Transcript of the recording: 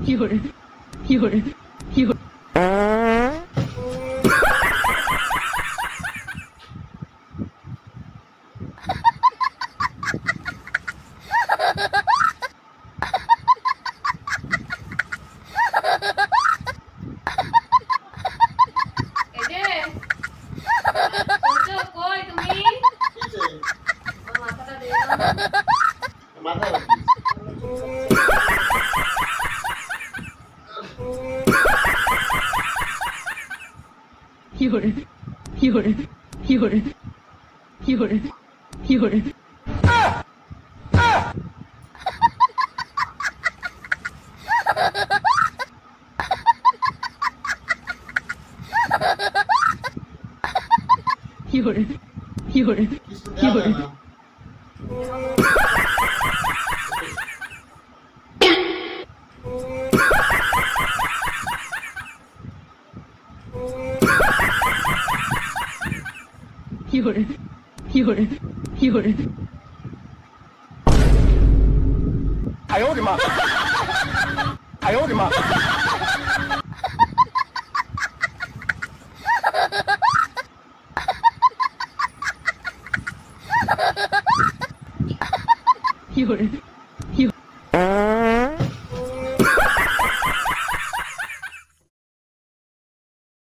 有人，有人，有。এই যে বলছো কই তুমি আমার মাথাটা দে মাথা有人，有人，有人，有人，有人。有人，有人，有人。有人，有人，有人。哎呦我的妈！哎呦我的妈！有人。